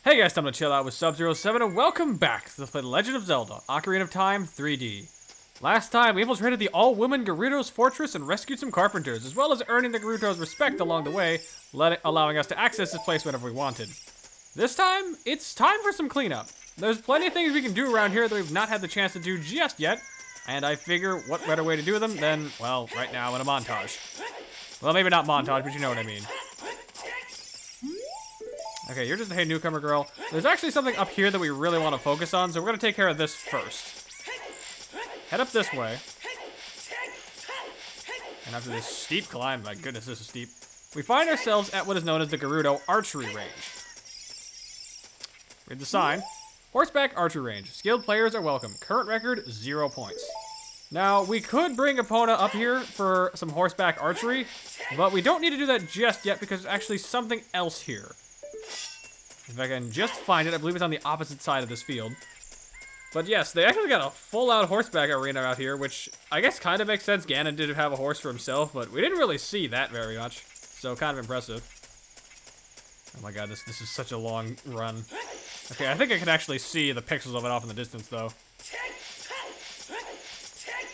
Hey guys, time to chill out with Sub-07 and welcome back to The Legend of Zelda, Ocarina of Time 3D. Last time, we infiltrated the all-women Gerudo's fortress and rescued some carpenters, as well as earning the Gerudo's respect along the way, allowing us to access this place whenever we wanted. This time, it's time for some cleanup. There's plenty of things we can do around here that we've not had the chance to do just yet, and I figure what better way to do them than, well, right now in a montage. Well, maybe not montage, but you know what I mean. Okay, you're just a hey newcomer girl. There's actually something up here that we really want to focus on, so we're going to take care of this first. Head up this way. And after this steep climb, my goodness, this is steep, we find ourselves at what is known as the Gerudo Archery Range. Read the sign. Horseback Archery Range. Skilled players are welcome. Current record, 0 points. Now, we could bring Epona up here for some horseback archery, but we don't need to do that just yet because there's actually something else here. If I can just find it, I believe it's on the opposite side of this field. But yes, they actually got a full-out horseback arena out here, which I guess kind of makes sense. Ganon did have a horse for himself, but we didn't really see that very much. So kind of impressive. Oh my god, this is such a long run. Okay, I think I can actually see the pixels of it off in the distance, though.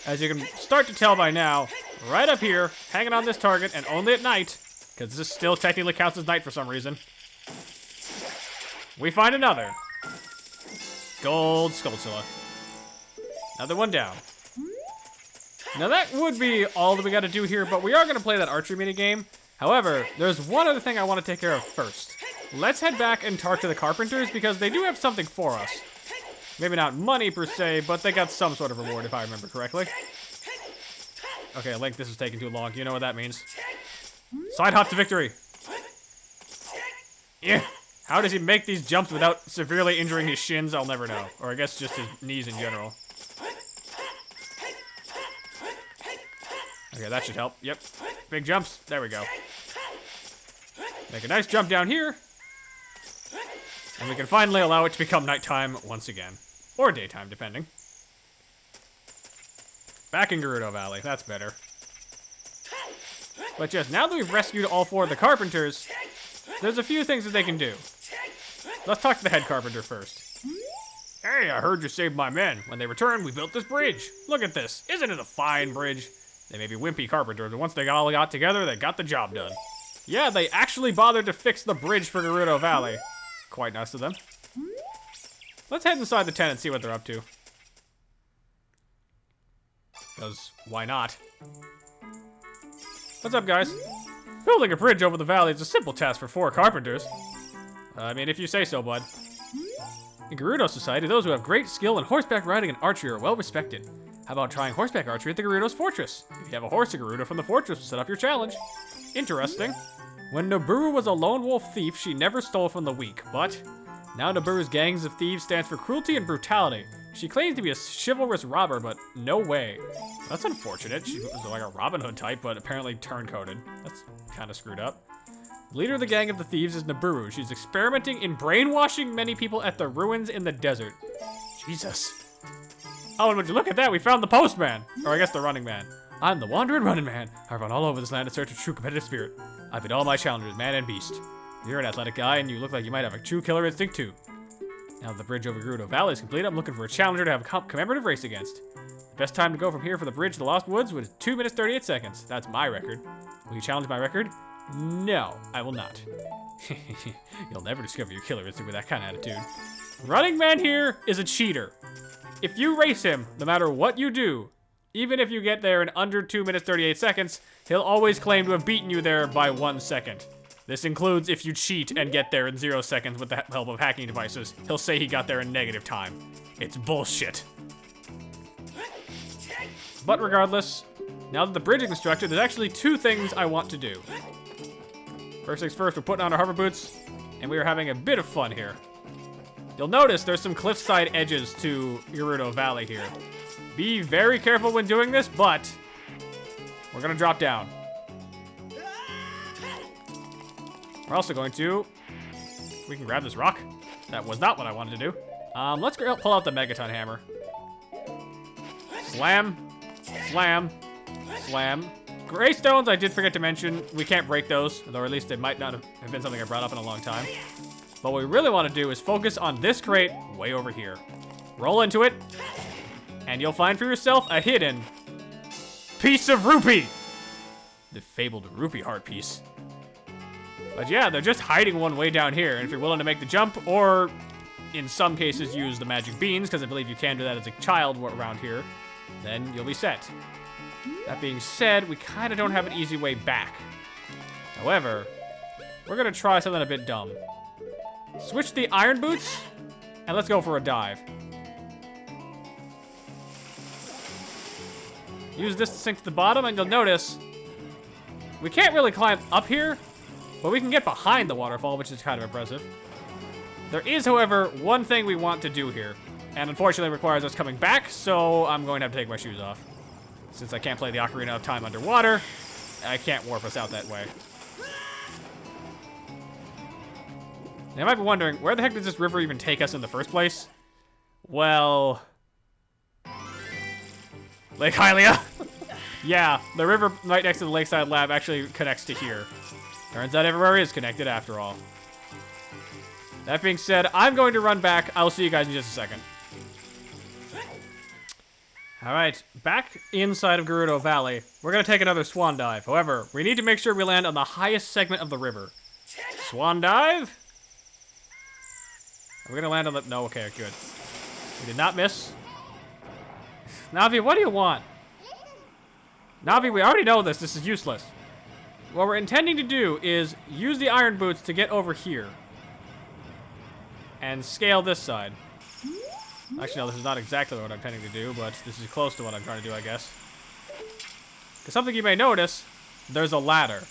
As you can start to tell by now, right up here, hanging on this target, and only at night, because this still technically counts as night for some reason, we find another. Gold Skulltula. Another one down. Now that would be all that we gotta do here, but we are gonna play that archery minigame. However, there's one other thing I want to take care of first. Let's head back and talk to the carpenters because they do have something for us. Maybe not money per se, but they got some sort of reward if I remember correctly. Okay, Link, this is taking too long. You know what that means. Side hop to victory. Yeah. How does he make these jumps without severely injuring his shins? I'll never know. Or I guess just his knees in general. Okay, that should help. Yep. Big jumps. There we go. Make a nice jump down here. And we can finally allow it to become nighttime once again. Or daytime, depending. Back in Gerudo Valley. That's better. But yes, now that we've rescued all 4 of the carpenters, there's a few things that they can do. Let's talk to the head carpenter first. Hey, I heard you saved my men. When they returned, we built this bridge. Look at this. Isn't it a fine bridge? They may be wimpy carpenters, but once they all got together, they got the job done. Yeah, they actually bothered to fix the bridge for Gerudo Valley. Quite nice of them. Let's head inside the tent and see what they're up to. Because, why not? What's up, guys? Building a bridge over the valley is a simple task for 4 carpenters. I mean, if you say so, bud. In Gerudo Society, those who have great skill in horseback riding and archery are well respected. How about trying horseback archery at the Gerudo's fortress? If you have a horse, a Gerudo from the fortress will set up your challenge. Interesting. When Naburu was a lone wolf thief, she never stole from the weak, but now Naburu's gangs of thieves stands for cruelty and brutality. She claims to be a chivalrous robber, but no way. That's unfortunate. She was like a Robin Hood type, but apparently turn-coded. That's kind of screwed up. The leader of the gang of the thieves is Naburu. She's experimenting in brainwashing many people at the ruins in the desert. Jesus. Oh, and would you look at that? We found the postman. Or I guess the running man. I'm the wandering running man. I run all over this land in search of true competitive spirit. I beat all my challengers, man and beast. You're an athletic guy, and you look like you might have a true killer instinct, too. Now that the bridge over Gerudo Valley is complete, I'm looking for a challenger to have a commemorative race against. The best time to go from here for the bridge to the Lost Woods was 2 minutes 38 seconds. That's my record. Will you challenge my record? No, I will not. You'll never discover your killer instinct with that kind of attitude. Running Man here is a cheater. If you race him, no matter what you do, even if you get there in under 2 minutes 38 seconds, he'll always claim to have beaten you there by 1 second. This includes if you cheat and get there in 0 seconds with the help of hacking devices. He'll say he got there in negative time. It's bullshit. But regardless, now that the bridge is constructed, there's actually 2 things I want to do. First things first, we're putting on our hover boots, and we are having a bit of fun here. You'll notice there's some cliffside edges to Gerudo Valley here. Be very careful when doing this, but we're gonna drop down. We're also going to, we can grab this rock. That was not what I wanted to do. Let's pull out the Megaton hammer. Slam, slam, slam. Gray stones, I did forget to mention, we can't break those, though at least it might not have been something I brought up in a long time. But what we really want to do is focus on this crate way over here. Roll into it, and you'll find for yourself a hidden piece of rupee. The fabled rupee heart piece. But yeah, they're just hiding one way down here, and if you're willing to make the jump, or in some cases use the magic beans, because I believe you can do that as a child around here, then you'll be set. That being said, we kind of don't have an easy way back. However, we're going to try something a bit dumb. Switch the iron boots, and let's go for a dive. Use this to sink to the bottom, and you'll notice we can't really climb up here, but we can get behind the waterfall, which is kind of impressive. There is, however, one thing we want to do here, and unfortunately requires us coming back, so I'm going to have to take my shoes off. Since I can't play the Ocarina of Time underwater, I can't warp us out that way. Now, you might be wondering, where the heck does this river even take us in the first place? Well, Lake Hylia. Yeah, the river right next to the Lakeside Lab actually connects to here. Turns out everywhere is connected after all. That being said, I'm going to run back. I'll see you guys in just a second. Alright, back inside of Gerudo Valley. We're going to take another swan dive. However, we need to make sure we land on the highest segment of the river. Swan dive? Are we going to land on the... No, okay, good. We did not miss. Navi, what do you want? Navi, we already know this. This is useless. What we're intending to do is use the iron boots to get over here. And scale this side. Actually, no, this is not exactly what I'm intending to do, but this is close to what I'm trying to do, I guess. Because something you may notice, there's a ladder.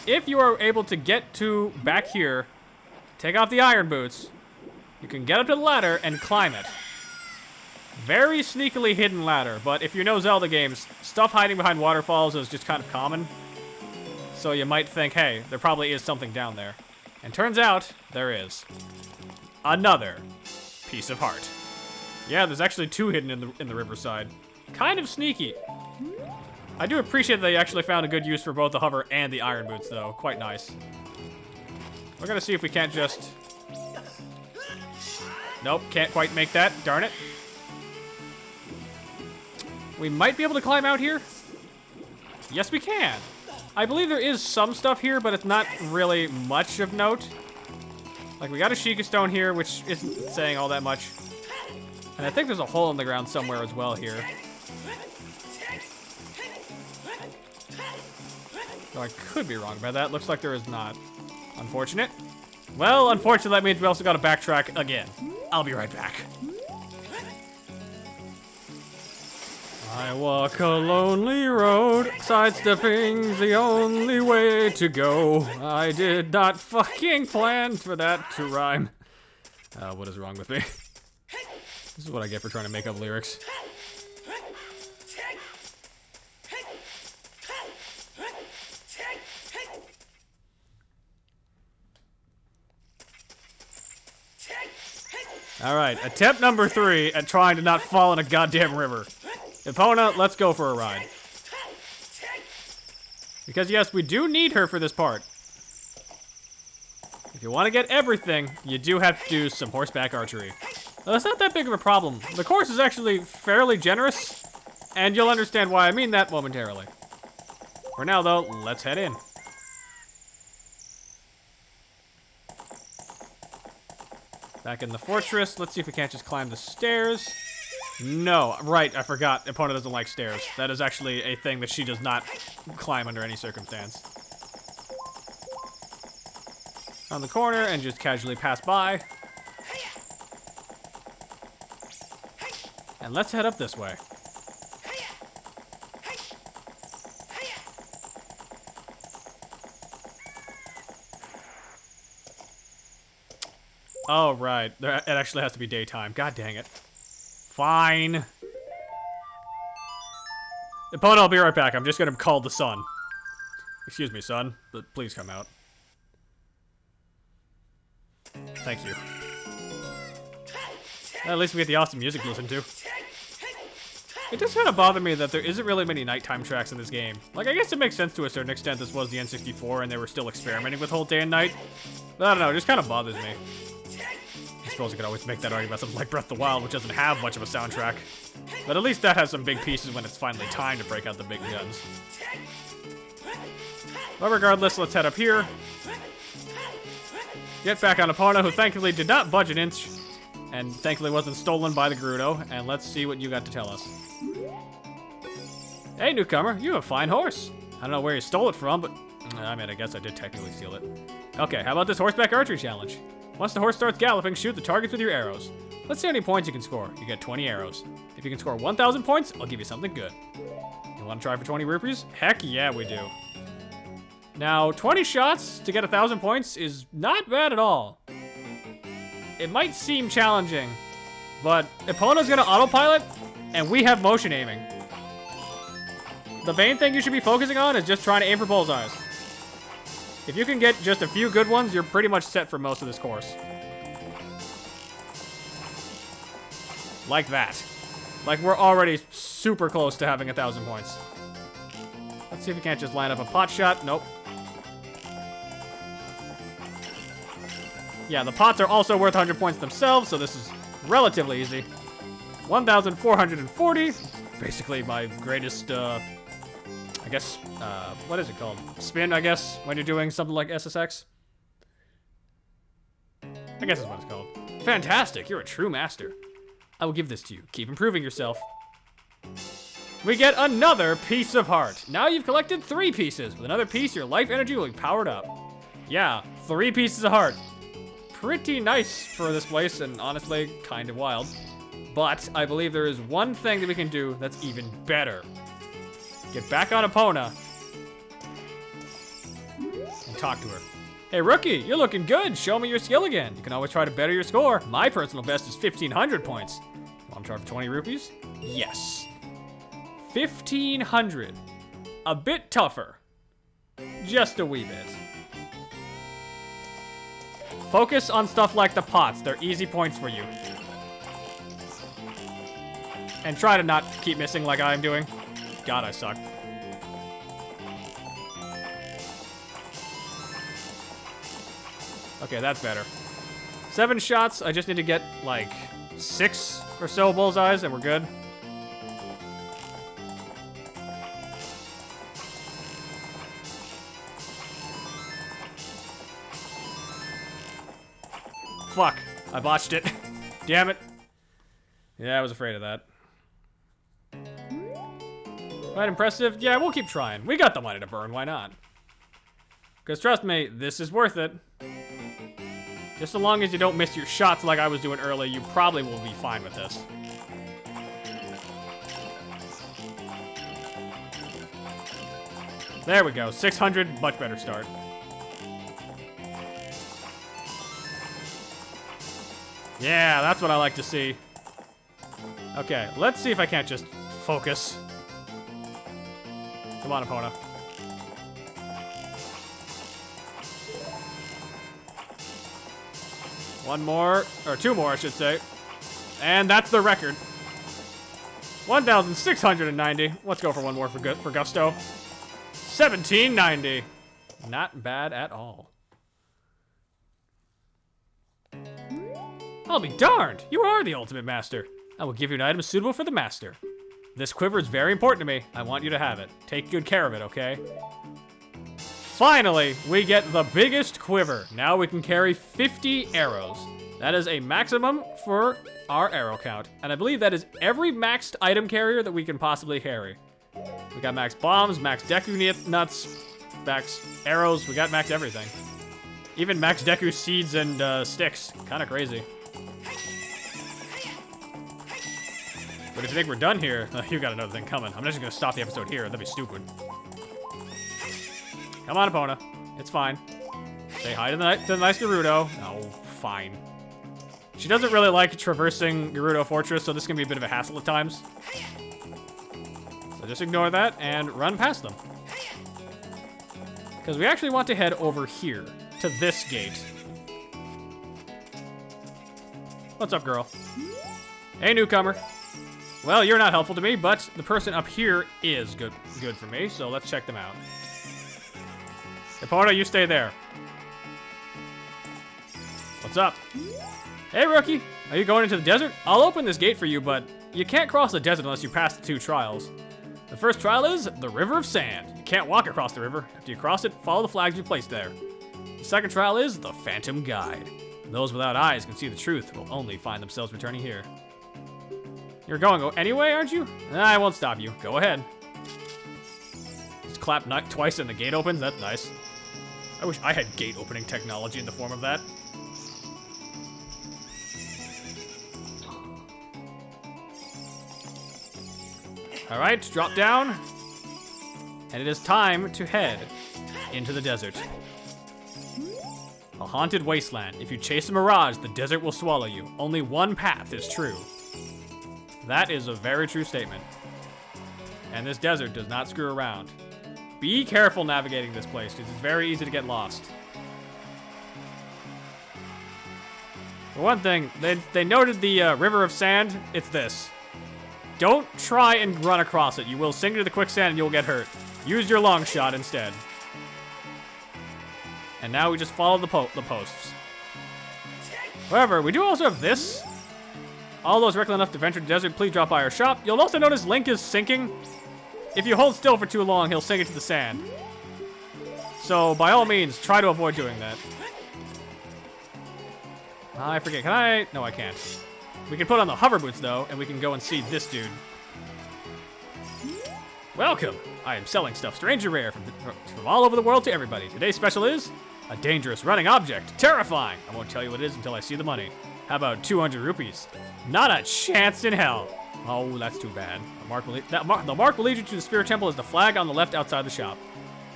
If you are able to get to back here, take off the iron boots, you can get up to the ladder and climb it. Very sneakily hidden ladder, but if you know Zelda games, stuff hiding behind waterfalls is just kind of common. So you might think, hey, there probably is something down there. And turns out, there is. Another piece of heart. Yeah, there's actually two hidden in the riverside. Kind of sneaky. I do appreciate that they actually found a good use for both the hover and the iron boots, though. Quite nice. We're gonna see if we can't just... Nope, can't quite make that. Darn it. We might be able to climb out here. Yes, we can. I believe there is some stuff here, but it's not really much of note. Like, we got a Sheikah Stone here, which isn't saying all that much. And I think there's a hole in the ground somewhere as well here. Though I could be wrong about that. Looks like there is not. Unfortunate. Well, unfortunately, that means we also got to backtrack again. I'll be right back. I walk a lonely road, sidestepping the only way to go. I did not fucking plan for that to rhyme. What is wrong with me? This is what I get for trying to make up lyrics. Alright, attempt number 3 at trying to not fall in a goddamn river. Epona, let's go for a ride. Because yes, we do need her for this part. If you want to get everything, you do have to do some horseback archery. Well, that's not that big of a problem. The course is actually fairly generous, and you'll understand why I mean that momentarily. For now, though, let's head in. Back in the fortress. Let's see if we can't just climb the stairs. No, right, I forgot. Epona doesn't like stairs. That is actually a thing that she does not climb under any circumstance. On the corner and just casually pass by. And let's head up this way. Oh, right. It actually has to be daytime. God dang it. Fine. Epona, I'll be right back. I'm just gonna call the sun. Excuse me, son, but please come out. Thank you. At least we get the awesome music to listen to. It does kind of bother me that there isn't really many nighttime tracks in this game. Like, I guess it makes sense to a certain extent this was the N64 and they were still experimenting with whole day and night. But I don't know, it just kind of bothers me. I suppose I could always make that argument about something like Breath of the Wild, which doesn't have much of a soundtrack. But at least that has some big pieces when it's finally time to break out the big guns. But regardless, let's head up here. Get back on Epona, who thankfully did not budge an inch. And thankfully wasn't stolen by the Gerudo. And let's see what you got to tell us. Hey, newcomer, you have a fine horse. I don't know where you stole it from, but... I mean, I guess I did technically steal it. Okay, how about this horseback archery challenge? Once the horse starts galloping, shoot the targets with your arrows. Let's see how many points you can score. You get 20 arrows. If you can score 1,000 points, I'll give you something good. You want to try for 20 rupees? Heck yeah, we do. Now, 20 shots to get 1,000 points is not bad at all. It might seem challenging, but Epona's gonna autopilot, and we have motion aiming. The main thing you should be focusing on is just trying to aim for bullseyes. If you can get just a few good ones, you're pretty much set for most of this course. Like that. Like, we're already super close to having 1,000 points. Let's see if we can't just line up a pot shot. Nope. Yeah, the pots are also worth 100 points themselves, so this is relatively easy. 1,440. Basically my greatest, I guess, what is it called? Spin, I guess, when you're doing something like SSX. I guess that's what it's called. Fantastic, you're a true master. I will give this to you. Keep improving yourself. We get another piece of heart. Now you've collected 3 pieces. With another piece, your life energy will be powered up. Yeah, 3 pieces of heart. Pretty nice for this place, and honestly, kind of wild. But I believe there is one thing that we can do that's even better. Get back on Epona and talk to her. Hey, rookie, you're looking good. Show me your skill again. You can always try to better your score. My personal best is 1,500 points. Want to try for 20 rupees? Yes. 1,500. A bit tougher. Just a wee bit. Focus on stuff like the pots. They're easy points for you. And try to not keep missing like I'm doing. God, I suck. Okay, that's better. 7 shots. I just need to get, like, 6 or so bullseyes, and we're good. Fuck. I botched it. Damn it. Yeah, I was afraid of that. Quite impressive. Yeah, we'll keep trying. We got the money to burn. Why not? Because trust me, this is worth it. Just so long as you don't miss your shots like I was doing earlier, you probably will be fine with this. There we go. 600. Much better start. Yeah, that's what I like to see. Okay, let's see if I can't just focus. Come on, Epona. One more, or 2 more, I should say. And that's the record. 1,690. Let's go for 1 more for gusto. 1,790. Not bad at all. I'll be darned! You are the ultimate master. I will give you an item suitable for the master. This quiver is very important to me. I want you to have it. Take good care of it, okay? Finally, we get the biggest quiver. Now we can carry 50 arrows. That is a maximum for our arrow count. And I believe that is every maxed item carrier that we can possibly carry. We got max bombs, max Deku nuts, max arrows. We got max everything. Even max Deku seeds and sticks. Kind of crazy. But if you think we're done here, you got another thing coming. I'm just gonna stop the episode here. That'd be stupid. Come on, Epona. It's fine. Say hi to the nice Gerudo. Oh, fine. She doesn't really like traversing Gerudo Fortress, so this can be a bit of a hassle at times. So just ignore that and run past them. Because we actually want to head over here, to this gate. What's up, girl? Hey, newcomer. Well, you're not helpful to me, but the person up here is good for me, so let's check them out. Epona, you stay there. What's up? Hey, rookie. Are you going into the desert? I'll open this gate for you, but you can't cross the desert unless you pass the 2 trials. The first trial is the River of Sand. You can't walk across the river. After you cross it, follow the flags you placed there. The second trial is the Phantom Guide. Those without eyes can see the truth will only find themselves returning here. You're going anyway, aren't you? I won't stop you. Go ahead. Just clap twice and the gate opens. That's nice. I wish I had gate opening technology in the form of that. Alright, drop down. And it is time to head into the desert. A haunted wasteland. If you chase a mirage, the desert will swallow you. Only one path is true. That is a very true statement. And this desert does not screw around. Be careful navigating this place, because it's very easy to get lost. For one thing, they noted the River of Sand. It's this. Don't try and run across it. You will sink into the quicksand and you'll get hurt. Use your long shot instead. And now we just follow the posts. However, we do also have this. All those reckless enough to venture the desert, please drop by our shop. You'll also notice Link is sinking. If you hold still for too long, he'll sink into the sand. So, by all means, try to avoid doing that. I forget, can I? No, I can't. We can put on the hover boots, though, and we can go and see this dude. Welcome! I am selling stuff strange and rare from all over the world to everybody. Today's special is a dangerous running object. Terrifying! I won't tell you what it is until I see the money. How about 200 rupees? Not a chance in hell. Oh, that's too bad. The mark will lead you to the Spirit Temple as the flag on the left outside the shop.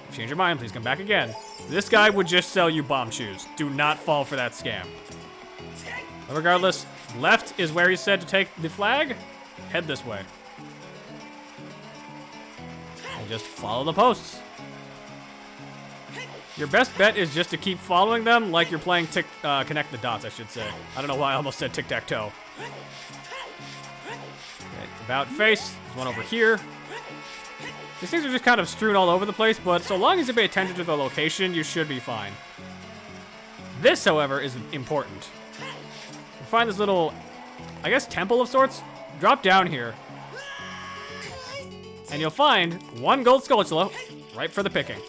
If you change your mind, please come back again. This guy would just sell you bomb shoes. Do not fall for that scam. But regardless, left is where he said to take the flag. Head this way. And just follow the posts. Your best bet is just to keep following them like you're playing Connect the Dots, I should say. I don't know why I almost said tic-tac-toe. Okay, about face. There's one over here. These things are just kind of strewn all over the place, but so long as you pay attention to the location, you should be fine. This, however, is important. You find this little, I guess, temple of sorts. Drop down here. And you'll find one gold Skulltula right for the picking.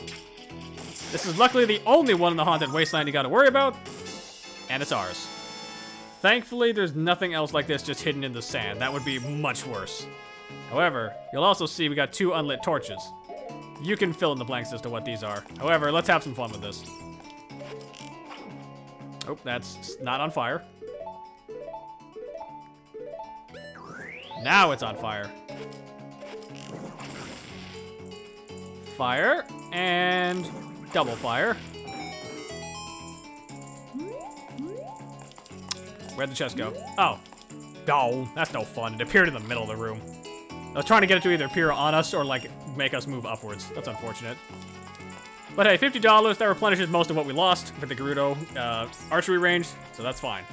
This is luckily the only one in the Haunted Wasteland you gotta worry about, and it's ours. Thankfully, there's nothing else like this just hidden in the sand. That would be much worse. However, you'll also see we got 2 unlit torches. You can fill in the blanks as to what these are. However, let's have some fun with this. Oh, that's not on fire. Now it's on fire. Fire, and double fire. Where'd the chest go? Oh. No, that's no fun. It appeared in the middle of the room. I was trying to get it to either appear on us or, like, make us move upwards. That's unfortunate. But hey, $50, that replenishes most of what we lost for the Gerudo archery range, so that's fine.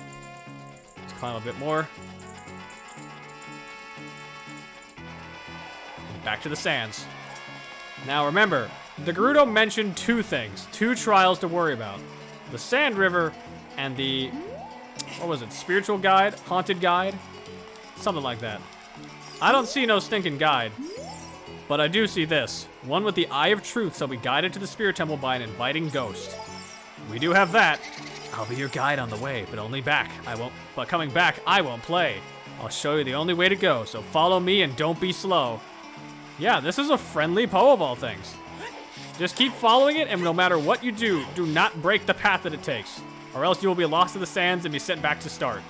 Let's climb a bit more. And back to the sands. Now remember, the Gerudo mentioned 2 things, 2 trials to worry about. The Sand River and the, what was it, Spiritual Guide? Haunted Guide? Something like that. I don't see no stinking guide, but I do see this. One with the Eye of Truth shall be guided to the Spirit Temple by an inviting ghost. We do have that. I'll be your guide on the way, but only back. But coming back, I won't play. I'll show you the only way to go, so follow me and don't be slow. Yeah, this is a friendly Poe of all things. Just keep following it, and no matter what you do, do not break the path that it takes, or else you will be lost to the sands and be sent back to start.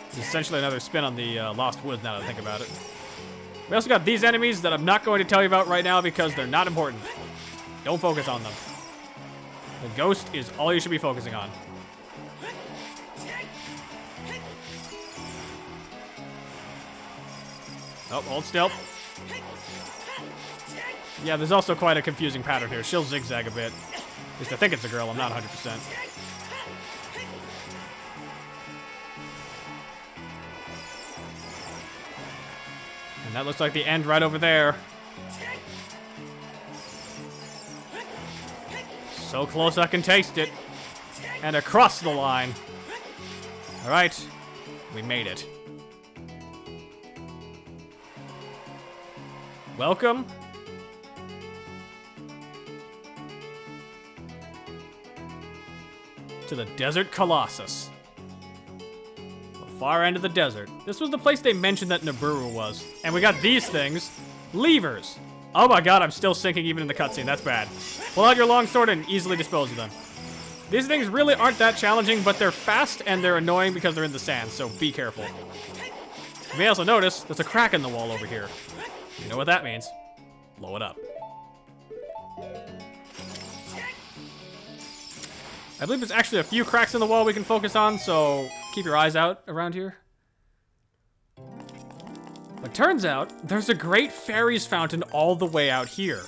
It's essentially another spin on the Lost Woods now that I think about it. We also got these enemies that I'm not going to tell you about right now because they're not important. Don't focus on them. The ghost is all you should be focusing on. Oh, hold still. Yeah, there's also quite a confusing pattern here. She'll zigzag a bit. At least I think it's a girl. I'm not 100%. And that looks like the end right over there. So close I can taste it. And across the line. Alright, we made it. Welcome to the Desert Colossus. The far end of the desert. This was the place they mentioned that Nibiru was. And we got these things. Levers. Oh my god, I'm still sinking even in the cutscene. That's bad. Pull out your long sword and easily dispose of them. These things really aren't that challenging, but they're fast and they're annoying because they're in the sand, so be careful. You may also notice there's a crack in the wall over here. You know what that means. Blow it up. I believe there's actually a few cracks in the wall we can focus on, so keep your eyes out around here. But turns out, there's a great fairies fountain all the way out here.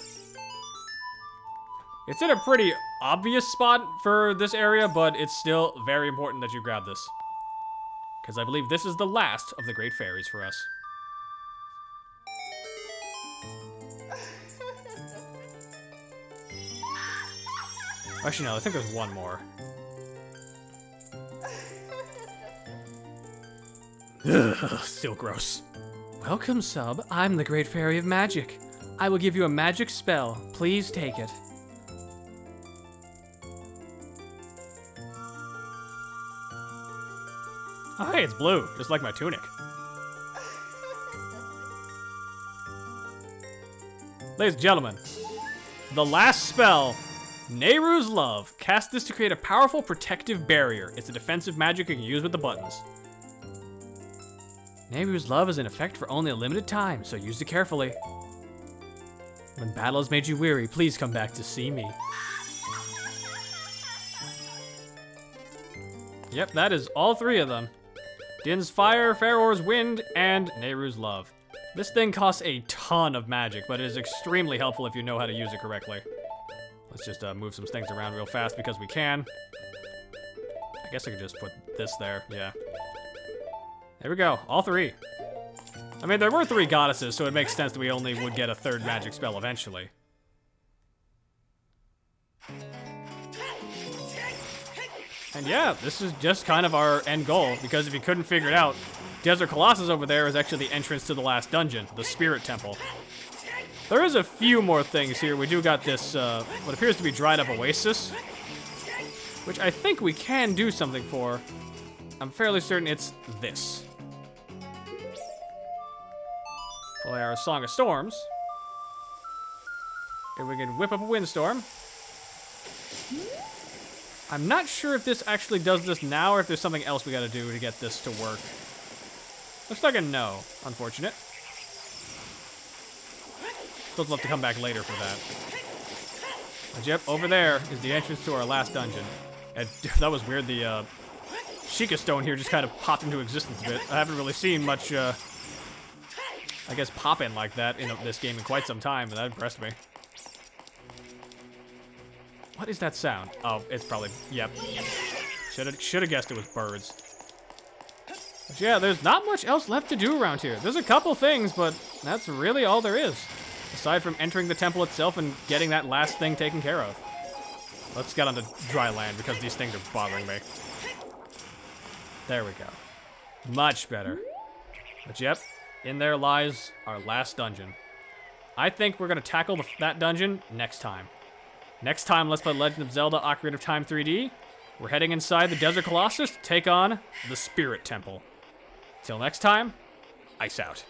It's in a pretty obvious spot for this area, but it's still very important that you grab this. Because I believe this is the last of the great fairies for us. Actually, no, I think there's one more. Ugh, still gross. Welcome, sub. I'm the Great Fairy of Magic. I will give you a magic spell. Please take it. Oh, hey, it's blue, just like my tunic. Ladies and gentlemen, the last spell, Nehru's Love. Cast this to create a powerful protective barrier. It's a defensive magic you can use with the buttons. Nehru's Love is in effect for only a limited time, so use it carefully. When battle has made you weary, please come back to see me. Yep, that is all three of them. Din's Fire, Pharaoh's Wind, and Nehru's Love. This thing costs a ton of magic, but it is extremely helpful if you know how to use it correctly. Let's just move some things around real fast because we can. I guess I could just put this there, yeah. There we go, all three. I mean, there were three goddesses, so it makes sense that we only would get a third magic spell eventually. And yeah, this is just kind of our end goal, because if you couldn't figure it out, Desert Colossus over there is actually the entrance to the last dungeon, the Spirit Temple. There is a few more things here. We do got this, what appears to be dried up oasis, which I think we can do something for. I'm fairly certain it's this. Play our Song of Storms. And we can whip up a windstorm. I'm not sure if this actually does this now or if there's something else we gotta do to get this to work. Looks like a no, unfortunate. Still have to come back later for that. But yep, over there is the entrance to our last dungeon. And that was weird, the Sheikah Stone here just kind of popped into existence a bit. I haven't really seen much, I guess, pop-in like that in this game in quite some time, but that impressed me. What is that sound? Oh, it's probably, yep. Should've guessed it was birds. But yeah, there's not much else left to do around here. There's a couple things, but that's really all there is. Aside from entering the temple itself and getting that last thing taken care of. Let's get onto dry land because these things are bothering me. There we go. Much better. But yep, in there lies our last dungeon. I think we're gonna tackle that dungeon next time. Next time, let's play Legend of Zelda Ocarina of Time 3D. We're heading inside the Desert Colossus to take on the Spirit Temple. Till next time, ice out.